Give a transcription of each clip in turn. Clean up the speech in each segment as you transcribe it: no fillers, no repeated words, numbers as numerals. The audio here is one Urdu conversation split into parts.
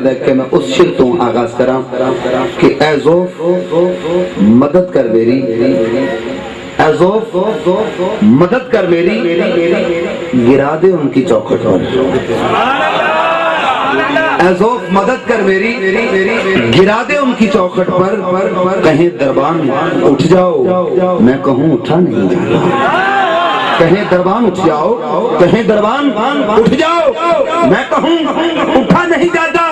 دیکھ کے میں اس شعر تو آغاز کراں کہ اے ذوف مدد کر میری، اے ذوف مدد کر میری، گرا دے ان کی چوکھٹ پر، اے ذوف مدد کر میری، گرا دے ان کی چوکھٹ پر، کہیں دربان اٹھ جاؤ میں کہوں اٹھا نہیں جانا، کہیں دربان اٹھ جاؤ، کہیں دربان اٹھ جاؤ میں کہوں اٹھا نہیں جاتا،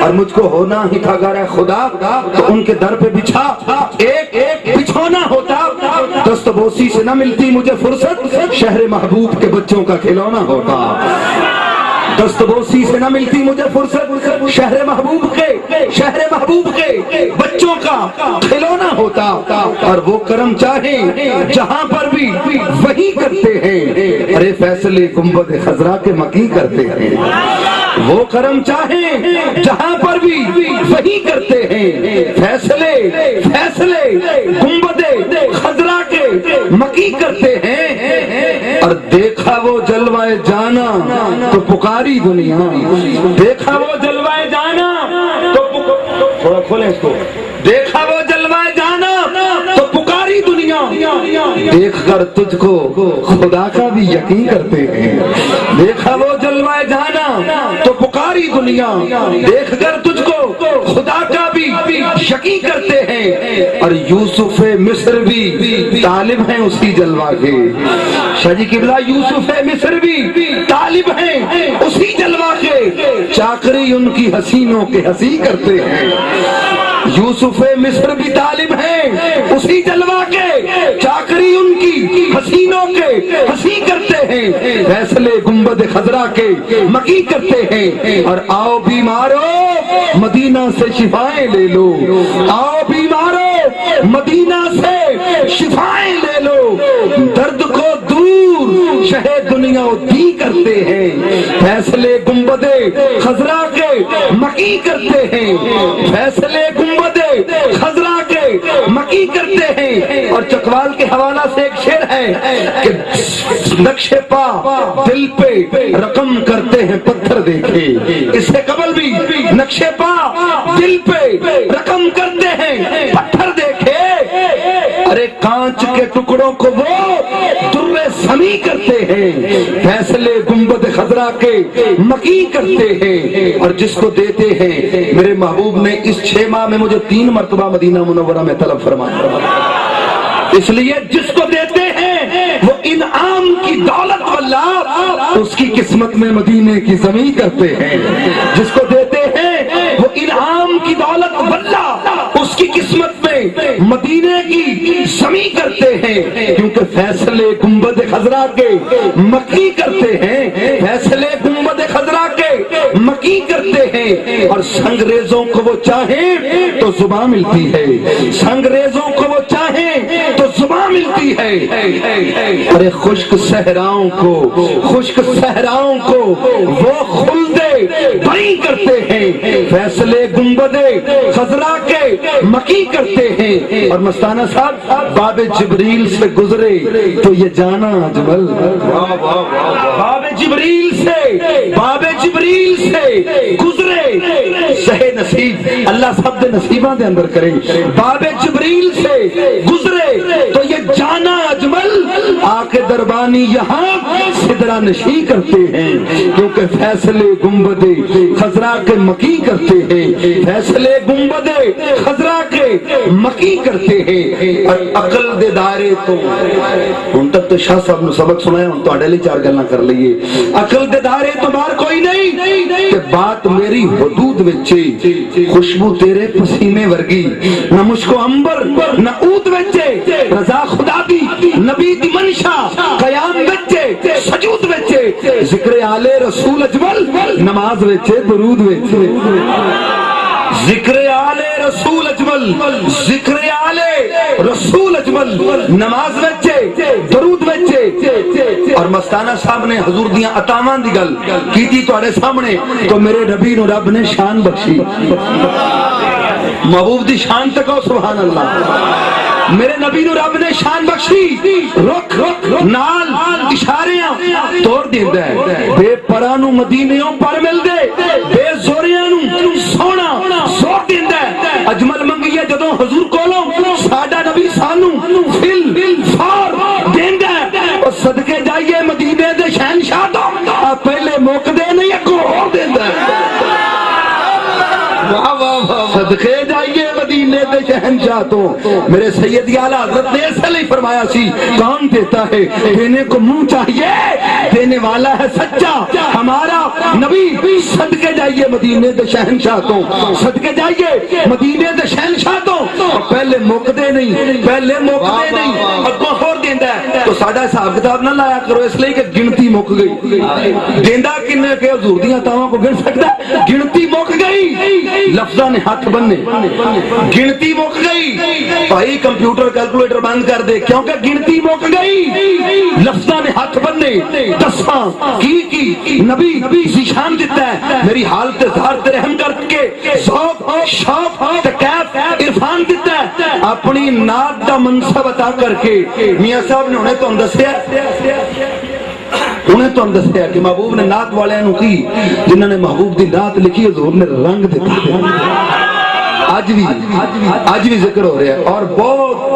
اور مجھ کو ہونا ہی تھا غیر خدا تو ان کے در پہ بچھا ایک بچھونا ہوتا، دست بوسی سے نہ ملتی مجھے فرصت، شہر محبوب کے بچوں کا کھلونا ہوتا، دست بوسی سے نہ ملتی مجھے فرصت، شہر محبوب کے بچوں کا کھلونا ہوتا، اور وہ کرم چاہیں جہاں پر بھی وہی کرتے ہیں، ارے فیصلے گنبد خضرا کے مکی کرتے ہیں، وہ کرم چاہیں جہاں پر بھی وہی کرتے ہیں، فیصلے گنبد خضرا کے مکی کرتے ہیں، اور دیکھا وہ جلوہ جانا تو پکاری دنیا، دیکھا وہ جلوہ جانا تو تھوڑا کھولیں اس کو، دیکھا وہ جلوہ جانا تو پکاری دنیا، دیکھ کر تجھ کو خدا کا بھی یقین کرتے ہیں، دیکھا وہ جلوہ جانا تو پکاری دنیا، دیکھ کر تجھ کو خدا کا بھی یقین کرتے ہیں، اور یوسف مصر بھی طالب ہیں اسی جلوہ کے، شاہ جی قبلہ یوسف مصر بھی طالب ہیں اسی جلوہ کے، چاکری ان کی حسینوں کے ہنسی کرتے ہیں، یوسف مصر بھی طالب ہیں اسی جلوہ کے، چاکری ان کی حسینوں کے ہنسی کرتے ہیں، فیصلے گنبد خضرا کے مکی کرتے ہیں، اور آؤ بیمارو مدینہ سے شفائیں لے لو، آؤ بیمارو مدینہ سے شفائیں لے لو، درد کو دور شہر دنیا دی کرتے ہیں، فیصلے گنبد خضرا کے مکی کرتے ہیں، فیصلے گنبد خضرا کے مکی کرتے ہیں، اور چکوال کے حوالہ سے ایک شعر ہے کہ نقش پا دل پہ رقم کرتے ہیں پتھر دیکھے، اس سے قبل بھی نقش پا دل پہ رقم کرتے ہیں پتھر دیکھے، ارے کانچ کے ٹکڑوں کو وہ در سمی کرتے ہیں، فیصلے گنبد خضرا کے مکی کرتے ہیں، اور جس کو دیتے ہیں میرے محبوب نے اس 6 ماہ میں مجھے 3 مرتبہ مدینہ منورہ میں طلب فرمایا، اس لیے جس کو دیتے ہیں وہ انعام کی دولت واللہ اس کی قسمت میں مدینے کی زمین کرتے ہیں، جس کو دیتے ہیں وہ انعام کی دولت واللہ اس کی قسمت میں مدینے کی زمین کرتے ہیں، کیونکہ فیصلے گنبد خضرا کے مکی کرتے ہیں، فیصلے گنبد خضرا کے مکی کرتے ہیں، اور سنگریزوں کو وہ چاہیں تو زباں ملتی ہے، سنگریزوں کو وہ چاہیں تو زباں ملتی ہے، ارے خشک صحراؤں کو وہ خلدے بری کرتے ہیں، فیصلے گنبد خضرا کے مکی کرتے ہیں، اور مستانہ صاحب باب جبریل سے گزرے تو یہ جانا اجمل، باب جبریل سے گزرے سہے نصیب، اللہ سب دے نصیباں دے اندر کرے، باب جبریل سے گزرے تو یہ جانا اجمل، آ کے دربانی یہاں سدرا نشی کرتے ہیں، کیونکہ فیصلے گنبد خضرا کے مکی کرتے ہیں، فیصلے گنبد خضرا کے مکی کرتے ہیں، اور عقل دے دائرے تو ان تک تو شاہ صاحب نے سبق سنایا، ہم تو اڈیلی 4 گلاں کر لئیے، عقل دے دائرے تو باہر کوئی نہیں کہ بات میری حدود وچے، خوشبو تیرے پسینے ورگی، نہ مشک و عنبر نہ عود وچے، رضا خدا دی نبی دی منشا قیام وچے سجود وچے، ذکر آل رسول اجمل نماز وچے درود وچے، ذکر آل رسول اجمل، ذکر آل رسول اجمل نماز وچے درود وچے، اور مستانہ صاحب نے حضور دیاں عطاواں دی گل کیتی تواڈے سامنے، تو میرے نبی نو رب نے شان بخشی، محبوب دی شان تکو سبحان اللہ، میرے نبی نو رب نے شان بخشی، رخ نال اشاریاں توڑ دیندا ہے، بے پرانو مدینیوں پر مل دے، بے زوریاں نو حضور کولوں ساڈا نبی سانو فل فار دیندا ہے او صدقے جائیے مدینے دے شہنشاہ تو پہلے موقدے نہیں اگوں ہور دیندا ہے صدقے جائیے مدینے دے شہنشاہ تو میرے سید اعلیٰ حضرت نے ایسا نہیں فرمایا سی کون دیتا ہے دینے کو منہ چاہیے دینے والا ہے سچا ہمارا نبی صدقے جائیے مدینے دے شہنشاہ تو صدقے جائیے مدینے دے شہنشاہ تو پہلے موقدے نہیں اگوں ہور دیندا ہے تو ساڈا حساب کتاب نہ لایا کرو اس لیے کہ گنتی مک گئی دیندا کنے کہ حضور دیاں تاواں کو گن سکدا گنتی مک گئی لفظاں نے ہاتھ بننے گنتی مک گئی بھائی کمپیوٹر کیلکولیٹر بند کر دے کیونکہ گنتی مک گئی لفظاں نے ہاتھ بننے دساں کی نبی ذیشان دیتا ہے میری حالت اظہار تے رحم کر کے ذوق شوق تے کیف عرفان دیتا ہے اپنی نعت دا منصب عطا کر کے میاں صاحب نے انہیں تو دسیا کہ محبوب نے نعت والے نو کی جنہوں نے محبوب دی نعت لکھی حضور نے رنگ دیتا آج بھی ذکر ہو رہا ہے اور بہت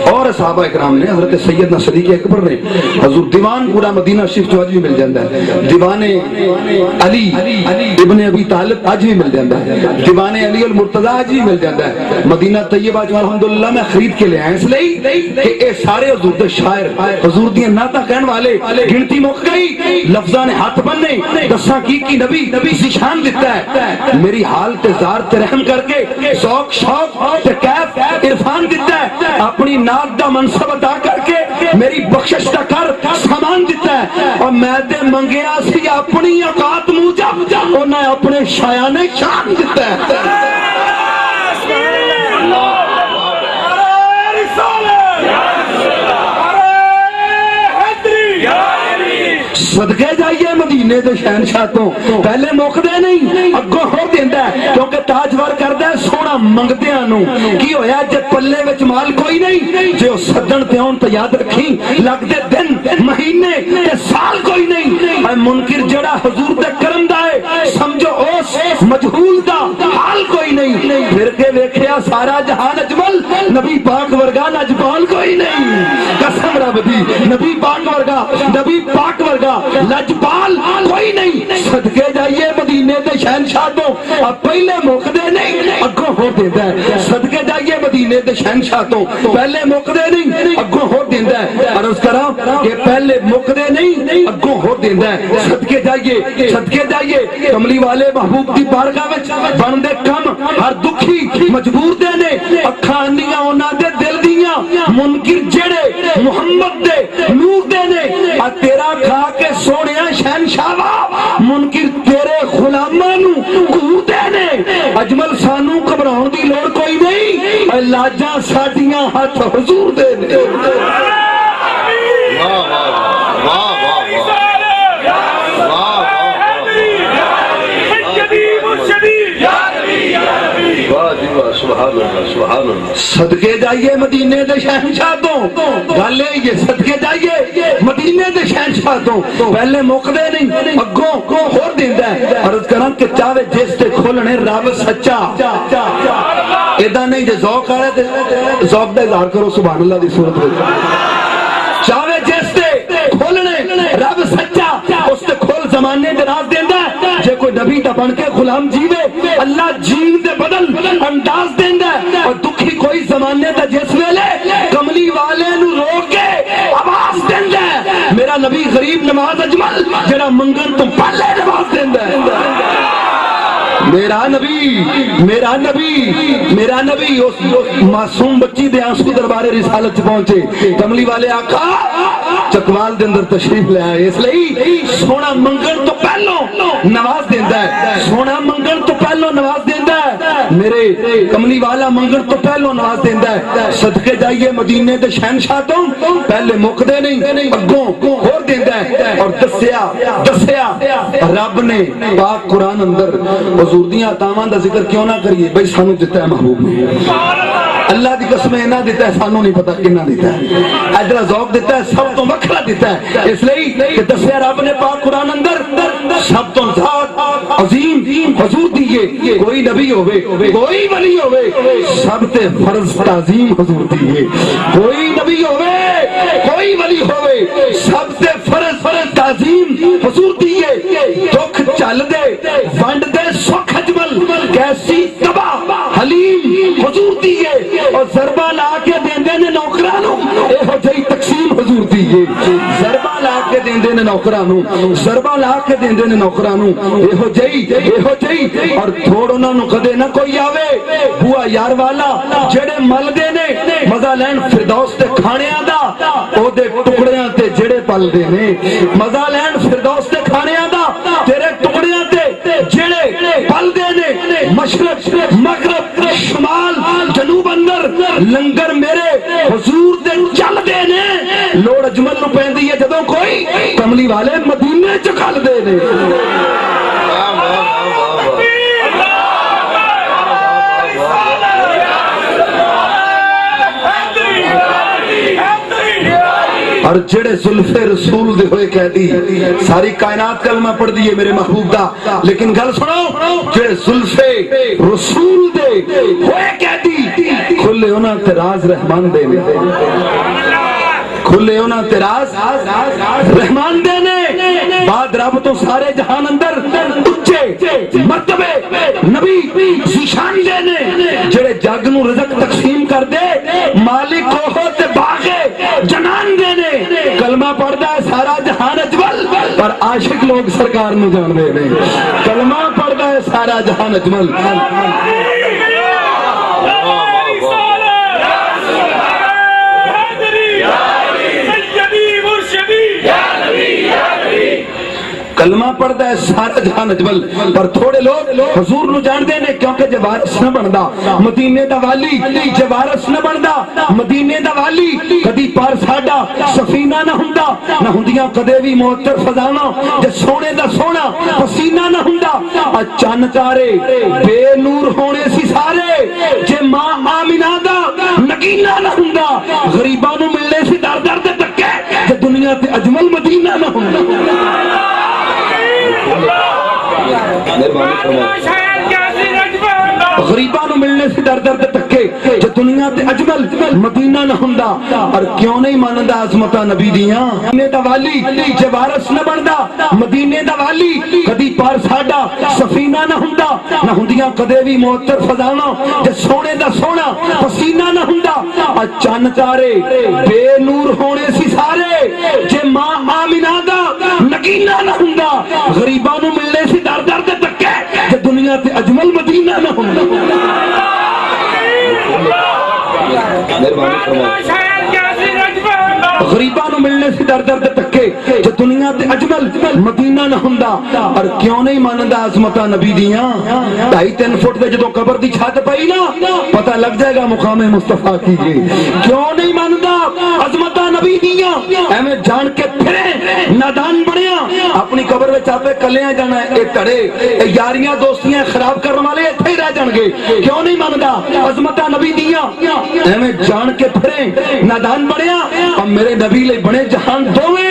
اور صحابہ اکرام نے حضرت سیدنا صدیق اکبر نے حضور دیوان پورا مدینہ شریف جو آج بھی مل جاتا ہے دیوان علی ابن ابی طالب آج بھی مل جاتا ہے دیوان علی المرتضی آج بھی مل جاتا ہے مدینہ طیبہ جو الحمدللہ میں خرید کے لے آئے اس لیے کہ اے سارے حضور دے شاعر حضور دی نعتاں کہن والے گنتی مک گئی لفظاں نے ہاتھ بننے دساں کی نبی ذیشان دیتا ہے میری حالت زار تے رحم کر کے ذوق شوق تے کیف عرفان دیتا ہے اپنی نعت دا منصب عطا کر کے میری بخشش دا کر سامان دیتا ہے اور میں تے منگیا سی اپنی اوقات موجب انہیں اپنے شایان شان دیتا ہے صدقے جائیے مدینے دے شہنشاہ تو پہلے موقدے نہیں اگوں ہو دیندا ہے کیونکہ تاجور کردا ہے سونا منگدیاں نو کی ہویا جے پلے وچ مال کوئی نہیں جے او سدن تے اون تے یاد رکھی لگدے دن مہینے تے سال کوئی نہیں اے منکر جڑا حضور دے کرم دا ہے سمجھو اس مجہول دا حال کوئی نہیں پھر کے ویکھیا سارا جہان اجمل نبی پاک ورگا لجپال کوئی نہیں قسم رب دی نبی پاک ورگا لجپال کوئی نہیں صدقے جائیے مدینے دے شہنشاہ تو اب پہلے موقدے نہیں اگوں ہو دیتا ہے صدقے جائیے مدینے دے شہنشاہ تو پہلے موقدے نہیں اگوں ہو دیتا ہے عرض کرا کہ پہلے موقدے نہیں اگوں ہو دیتا ہے صدقے جائیے کملی والے محبوب دی بارگاہ وچ بن دے کم ہر دکھی مجبور دے نے اکھاں اندیاں انہاں دے دل دیاں منکر جڑے محمد دے نور دے نے تیرا کھا کے سونیا شہنشاہ منکر تیرے غلاماں نو کوتے نے اجمل سانو گھبراؤن دی لوڑ کوئی نہیں اے لاجاں ساڈیاں ہاتھ حضور دے نے صدقے جائیے مدینے دے شہنشاہ تو گل یہ صدقے جائیے مدینے دے شہنشاہ تو پہلے موقدے نہیں اگوں ہور دیندا ہے عرض کراں کہ چاہے جس تے کھولنے رب سچا ادا نہیں جے ذوق آئے تے ذوق دا اظہار کرو سبحان اللہ دی صورت وچ چاہے جس تے کھولنے رب سچا اس تے کھول زمانے دے راز دیندا ہے جے کوئی نبی دا بن کے غلام جیوے اللہ جین دے بدل انداز دیندا ہے اور دکھی کوئی زمانے دا جس ویلے کملی والے نو روک کے آواز دیندا ہے میرا نبی غریب نماز اجمل جڑا منگن تو پہلے نماز دیندا ہے میرا نبی اس معصوم بچی دے آنسو دربار رسالت پہنچے کملی والے آقا چکوال دے اندر تشریف لے آئے اس لئی سونا منگن تو پہلو نواز دیندا ہے سونا منگن تو پہلو نواز دیندا ہے میرے کملی والا منگن تو پہلو نواز دیندا ہے صدقے جائیے مدینے دے شہنشاہ تو پہلے مقدے نہیں اگوں ہور دیندا ہے اور دسیا رب نے پاک قرآن اندر حضور دیاں عطاواں دا ذکر کیوں نہ کریے بھئی سانو دتا ہے محبوب نے اللہ دی قسم انہاں دیتا ہے سانوں نہیں پتا کنہ دیتا ہے ادھر ذوق دیتا ہے سب تو وکھرا دیتا ہے اس لیے کہ دسیا رب نے پاک قرآن اندر سب تو ذات عظیم حضور دیے کوئی نبی ہوئے کوئی ولی ہوئے سب تے فرض تعظیم حضور دیے کوئی نبی ہوئے کوئی ولی ہوئے سب تے فرض تعظیم حضور دیے دکھ چل دے ونڈ دے سکھ اجمل کیسی تباہ حلیم حضور دیے اور ضربہ لا کے دیندے نے نوکرانوں اے ہو جائی تقسیم حضور دیے ضربہ لا کے دیندے نے نوکرانوں ضربہ لا کے دیندے نے نوکرانوں اے ہو جائی اور تھوڑ انہاں نو کدے نہ کوئی آوے بوا یار والا جڑے مل دے نے مزہ لین فردوس تے کھانیاں دا او دے ٹکڑیاں تے جڑے پل دے نے مزہ لین فردوس تے کھانیاں دا تیرے ٹکڑیاں تے جڑے پل دے نے مشرق مغرب شمال جنوب اندر لنگر میرے حضور دے چل دے نے لوڑ اجمل نو پیندی ہے جدوں کوئی کملی والے مدینے چ کھل دے نے اور جڑے زلف رسول دے ہوئے کہہ دی ساری کائنات کلمہ پڑھ دیئے میرے محبوب دا لیکن گل سنو جڑے زلف رسول دے ہوئے کہہ دی کھلے ہونا تراز رحمان دے کھلے ہونا تراز رحمان دے نے بعد رب تو سارے جہان اندر اچھے مرتبے نبی زیشان دے نے جڑے جگ نو رزق تقسیم کر دے مالک ہو تے باغے جنان دے نے کلمہ پڑھدا ہے سارا جہان اجمل پر عاشق لوگ سرکار نو جان دے نے کلمہ پڑھدا ہے سارا جہان اجمل کلمہ پڑھتا ہے سارا جہان اجمل پر تھوڑے لوگ حضور نو جان دے نے کیونکہ جے وارث نہ بندا مدینے دا والی جے وارث نہ بندا مدینے دا والی کدی پار ساڈا سفینہ نہ ہوندا نہ ہوندیاں کدے وی معطر فضاواں جے سونے دا سونا پسینہ نہ ہوندا چن تارے بے نور ہونے سی سارے جے ماں آمنہ دا نگینہ نہ ہوندا غریباں نو ملنے سی در در تے دکے جے دنیا تے اجمل مدینہ نہ ہوندا غریباں نو ملنے سے در در تکے جو دنیا تے اجمل مدینہ نہ ہوندا اور کیوں نہیں ماندا عظمتاں نبی دیاں مدینے دا والی جے وارث نہ بندا مدینے دا والی کدی پار ساڈا سفینہ نہ ہوندا نہ ہوندیاں کدے وی معطر فضاواں جے سونے دا سونا پسینہ نہ ہوندا چن تارے بے نور ہونے سی سارے جے ماں آمنہ دا نگینہ نہ ہوندا غریباں نو ملنے سی در در تے تکے جے دنیا تے اجمل مدینہ نہ ہوندا غریباں نو ملنے سے در در تکے جو دنیا تے اجمل مدینہ نہ ہوندا اور کیوں نہیں ماندا عظمتاں نبی دیاں 2.5-3 فٹ دے جدوں قبر دی چھت پئی نا پتہ لگ جائے گا مقام مصطفیٰ کی جی کیوں نہیں ماندا عظمتاں نبی دیاں ایویں جان کے پھرے نادان بنیا اپنی قبر وچ آپے کلیاں جانا اے تڑے اے یاریاں دوستیاں خراب کرن والے ایتھے ہی رہ جان گے کیوں نہیں ماندا عظمتاں نبی دیاں ایویں جان کے پھرے نادان بنیا اور میرے نبی لے بنے جہان دوویں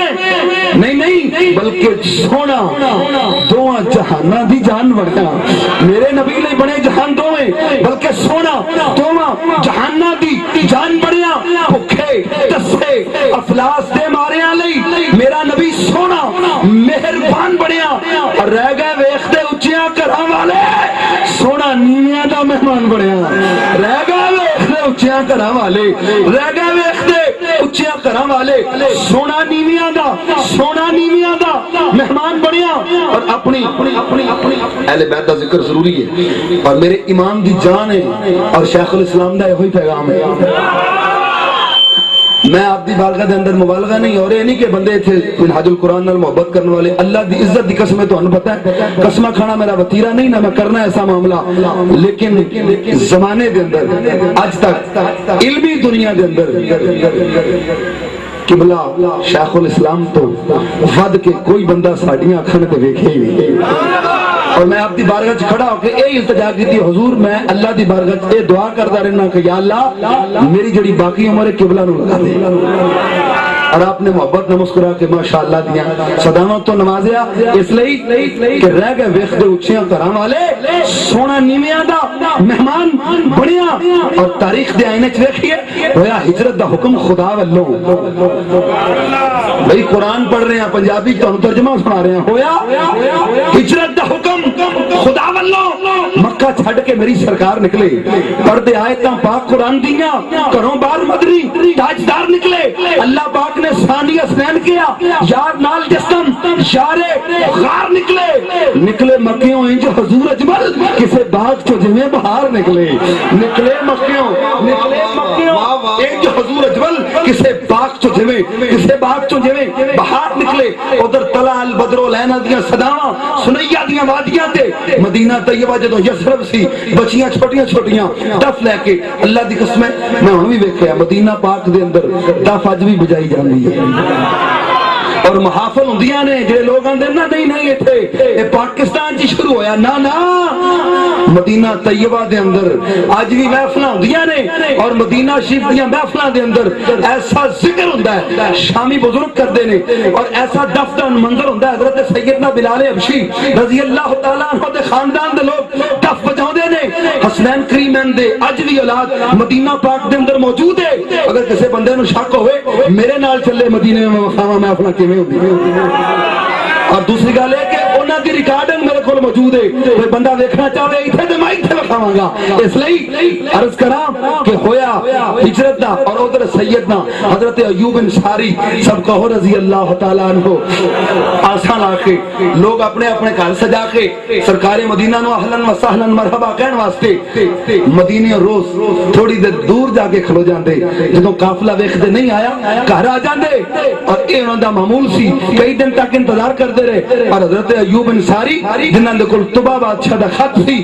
نہیں بلکہ سونا دوواں جہاناں دی جان بنیا میرے نبی لے بنے جہان دوویں بلکہ سونا دوواں جہاناں دی جان بنیا بھکھے تسے افلاس دے ماریاں لئی میرا نبی سونا مہربان بنیا اور رہ گئے ویکھدے اچیاں گھراں والے سونا نیویاں دا مہمان بنیا رہ گئے ویکھدے اچیاں گھراں والے رہ گئے ویکھدے اچیاں گھراں والے سونا نیویاں دا مہمان بنیا اور اپنی اہل بیت دا ذکر ضروری ہے اور میرے امام دی جان ہے اور شیخ الاسلام دا یہی پیغام ہے میں آپ دی بارگاہ دے اندر مبالغہ نہیں ہو رہے نہیں کہ بندے تھے منہاج القرآن نال محبت کرنے والے اللہ دی عزت دی قسم ہے تو انہوں پتہ ہے قسمہ کھانا میرا وطیرہ نہیں نہ میں کرنا ایسا معاملہ لیکن زمانے دے اندر آج تک علمی دنیا دے اندر قبلہ شیخ الاسلام تو ود کے کوئی بندہ ساڑیاں کھانے تے ویکھے ہی نہیں اور میں آپ دی بارگاہ کھڑا ہو کے یہ التجا کی تھی حضور میں اللہ دی بارگاہ یہ دعا کرتا رہنا کہ یا اللہ میری جڑی باقی عمر قبلہ نو لگا دے. اور آپ نے محبت نہ مسکرا کے ماشاءاللہ دیا صدامت تو نوازیا اس لئی کہ رہ گئے ویخ دے اچھیاں کرام والے سونا نیویاں دا مہمان بڑیا اور تاریخ دے آئینے چویکھئے ہویا ہجرت دا حکم خدا واللو. بھئی قرآن پڑھ رہے ہیں پنجابی تو ترجمہ سنا رہے ہیں ہویا ہجرت دا حکم خدا واللو. مکہ چھڑ کے میری سرکار نکلے پردے آیتاں پاک قرآن دیاں کروں بار مدنی تاجدار نکلے. اللہ پاک نے ثانی اسنین کیا یار نال جسم یارے غار نکلے مکیوں انج حضور اجمل کسے باغ چو جمیں بہار نکلے مکیوں انج حضور اجمل کسے باغ چو جمیں بہار نکلے. ادھر طلع البدر لینا دیاں صداواں سنیا دیاں وادیاں تے مدینہ طیبہ جدوں یثرب سی بچیاں چھوٹیاں دف لے کے اللہ دی قسم میں ہن وی ویکھیا مدینہ پاک دے اندر دف اج بھی بجائی جاندی ہے اور محافل ہوندیاں نے جڑے لوگ آندے نا نہیں ایتھے اے پاکستان چ شروع ہویا نا مدینہ طیبہ دے اندر اج بھی محفلاں ہوندیاں نے اور مدینہ شریف دیاں محفلاں دے اندر ایسا ذکر ہوندا ہے شامی بزرگ کردے نے اور ایسا دف دا منظر ہوندا ہے. حضرت سیدنا بلال حبشی رضی اللہ تعالی عنہ دے خاندان دے لوگ دف بجاوندے نے. حسنین کریمین دے اج بھی اولاد مدینہ پاک دے اندر موجود ہے. اگر کسی بندے نو شک ہوئے میرے نال چلے مدینے میں وفاواں محفلاں کیویں اور دوسری گل ہے کہ انہاں دی ریکارڈنگ میرے کول موجود ہے. کوئی بندہ دیکھنا چاہے ایتھے تے میں ایتھے وکھاواں گا. اس لئی عرض کراں کہ ہویا ہجرت دا اور ادھر سیدنا حضرت ایوب انصاری سب کہو رضی اللہ تعالی عنہ آسان لا کے لوگ اپنے گھر سجا کے سرکار مدینہ نو اہلا و سہلا مرحبا کہن واسطے مدینے روز تھوڑی دیر دور جا کے کھلو جاندے. جدوں قافلہ ویکھدے نہیں آیا گھر آ جاندے اور اے انہاں دا معمول سی کئی دن تک انتظار کردے رہے. اور حضرت ایوب انصاری جنہاں دے کول طبا بادشاہ دا خط سی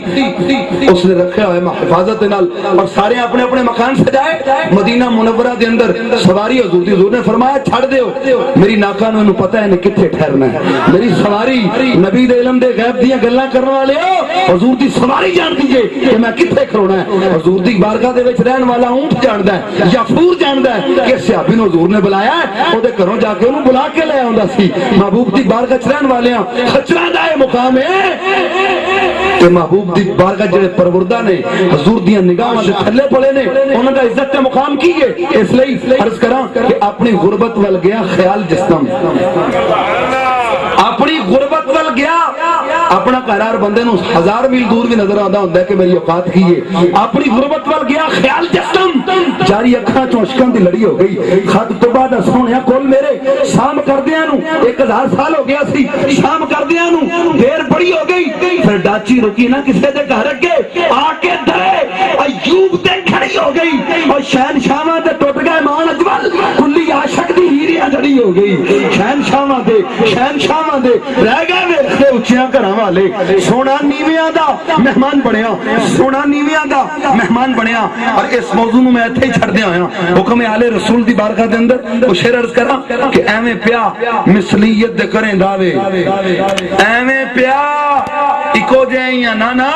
اس نے رکھا ہوئے حفاظت نال اور سارے اپنے مکان سجائے. مدینہ منورہ دے اندر سواری حضور نے فرمایا چھڑ دیو میری ناکا نو انہوں پتہ ہے انہیں کتھے ٹھہرنا ہے. میری سواری نبی دے علم دے غیب دیاں گلاں کرنے والے ہو حضور دی سواری جان دیجئے کہ میں کتھے کھڑونا ہے. حضور دی بارگاہ دے وچ رہن والا اونٹ جاندا ہے یا پھور جاندا ہے کہ صحابی نو حضور نے بلایا ہے او دے گھروں جا کے انہوں بلا کے لے آوندا سی. محبوب دی بارگاہ وچ رہن والیاں خچراں دا اے مقام ہے کہ محبوب دی بارگاہ جڑے پروردہ نے حضور دیاں نگاہاں دے تھلے پڑے نے انہاں دا عزت تے مقام کی ہے. اس لئی عرض کراں کہ اپنی غربت ول گیا خیال جسم اپنی غربت ول گیا اپنا قرار بندے نو 1000 میل دور بھی نظر آندا ہوندا ہے کہ میری اوقات کی ہے. اپنی غربت ول گیا خیال جسم جاری اکھاں چوں اشکاں دی لڑی ہو گئی. خط تو بعد سونیا کول میرے شام کردیاں نو 1000 سال ہو گیا سی شام کردیاں نو دیر بڑی ہو گئی. پھر ڈاچی رکی نہ کسے دے گھر اگے آ کے دے ایوب تے کھڑی ہو گئی اور شہنشاہاں تے ٹوٹ گئے مان اجمل کلی عاشق دی ہیریاں جڑی ہو گئی. شہنشاہاں دے رہ گئے ویکھتے اچھیاں گھراں والے. سونا نیویاں دا مہمان بنیا اور اس موضوع میں ایتھے ہی چھڑ دیا ہویا. حکم آل رسول دی بارگاہ دے اندر او شعر عرض کراں کہ ایویں پیا مثلیت دے کریں دعوے ایویں پیا اکو جائیں نانا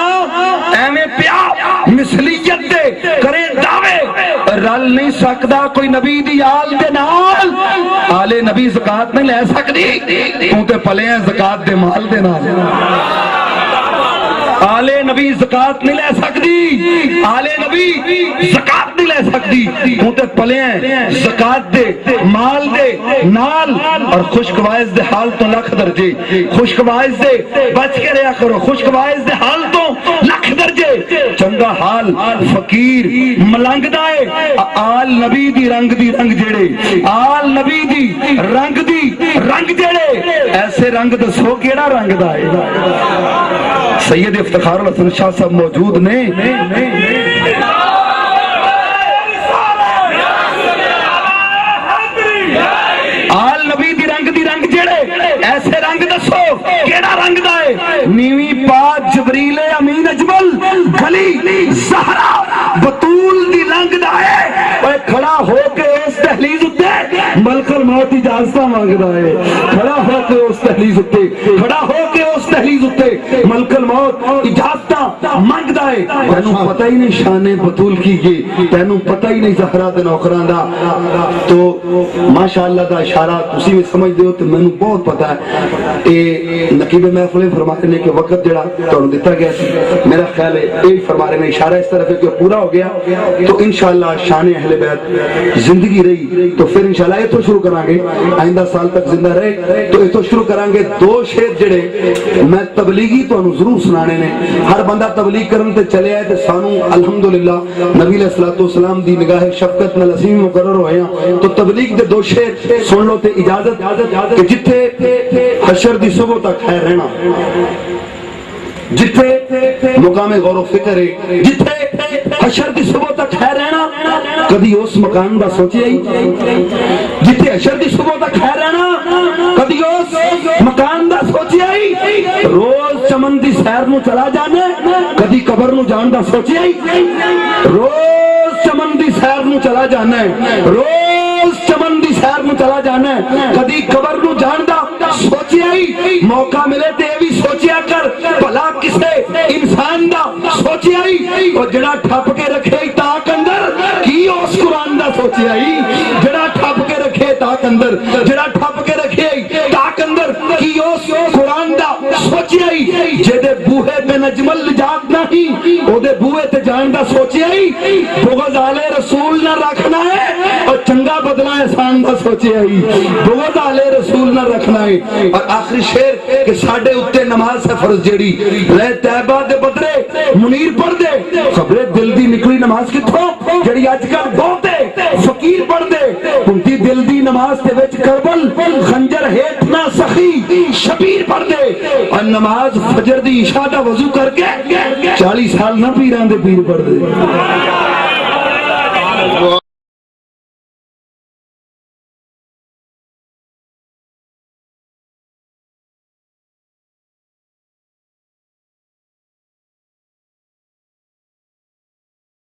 ایویں پیا مثلیت دے کریں دعوے رل نہیں سکدا کوئی نبی دی آل دے نال. آل نبی زکات نہیں لے سکدی تو تے پلے ہیں زکات دے مال دے نال. آل نبی زکات نہیں لے سکتی آل نبی زکات نہیں لے سکتی تو تے پلے ہیں زکات دے مال دے نال. اور خشک وائز دے حال تو لکھ درجے خشک وائز دے بچ کے رہا کرو. خشک وائز دے حال تو لکھ درجے چنگا حال فقیر ملنگ دائے آل نبی دی رنگ جڑے آل نبی دی رنگ جڑے ایسے رنگ دسو کیڑا رنگ دائے. سید افتخار الحسن شاہ صاحب موجود نے آل نبی دی رنگ جڑے ایسے رنگ دسو کیڑا رنگ دائے. نیوی پاک جبریل امین اجمل گلی زہرا بطول دی رنگ دائے اوے کھڑا ہو کے اس دہلیز اتے ملک الموت اجازتہ مانگ دائے. کھڑا ہو کے اس دہلیز اتے ملک الموت موت اجازت منگدا ہے تینوں پتہ ہی نہیں شان بطول کی یہ تینوں پتہ ہی نہیں زہرا دے نوکراں دا تو ماشاءاللہ دا اشارہ تسی بھی سمجھ دیو تے مینوں بہت پتہ ہے اے نقیب محفل فرماتے ہیں کہ وقت جڑا تانوں دتا گیا سی میرا خیال ہے اے فرما رہے ہیں اشارہ اس طرف ہے کہ پورا ہو گیا تو انشاءاللہ شان اہل بیت زندگی رہی تو پھر انشاءاللہ یہ تو شروع کریں گے آئندہ سال تک زندہ رہے تو یہ تو شروع کریں گے دو شعر جڑے میں تبلیغی تو ضرور سنانے نے ہر بندہ تبلیغ کرن تے چلے آئے تے سانو الحمدللہ نبی علیہ الصلوۃ والسلام دی نگاہ شفقت نال اسیں مقرر ہوئے ہیں تو تبلیغ دے دو شعر سن لو تے اجازت کہ جتھے حشر دی صبح تک خیر رہنا جتھے مقام غور و فکر ہے جتھے حشر دی صبح تک خیر رہنا کدی اس مکان دا سوچے ہی جتھے حشر دی صبح تک خیر رہنا کدی اس مکان دا سوچے ہی روز چمن دی سیر نو چلا جانے کدی قبر نو جان دا سوچے ہی روز چمن دی سیر نو چلا جانا روز چمن دی سیر نو چلا جانا کدی قبر نو جان دا سوچے ہی موقع ملے تے بھی سوچیا کر بھلا کسے انسان دا سوچیا ہی اور جڑا ٹھپ کے رکھے تاک اندر کی اس قرآن دا سوچیا ہی جڑا ٹھپ کے رکھے تاک اندر جڑا ٹھپ کے رکھے تاک اندر کی اس قرآن دا سوچیا ہی جدے بوہے پہ نجمل جات نہیں او دے بوہے تے جان دا سوچیا ہی بغض آل رسول نہ رکھنا ہے اور چنگا بدلہ احسان دا سوچیا ہی بغض آل رسول نہ رکھنا ہے اور آخری شعر کہ ساڑھے اتے نماز سے فرض جیڑی رہ تیبہ دے بدرے منیر پڑھ دے خبرے دل دی نکلی نماز کی تھو جڑی آج کل بہتے فقیر پڑھ دے انتی دل دی نماز تے وچ کربل خنجر ہیٹنا سخی شبیر پڑھ دے اور نماز فجر دی عشاء دا وضو کر کے 40 سال نہ پیران دے پیر پڑھ دے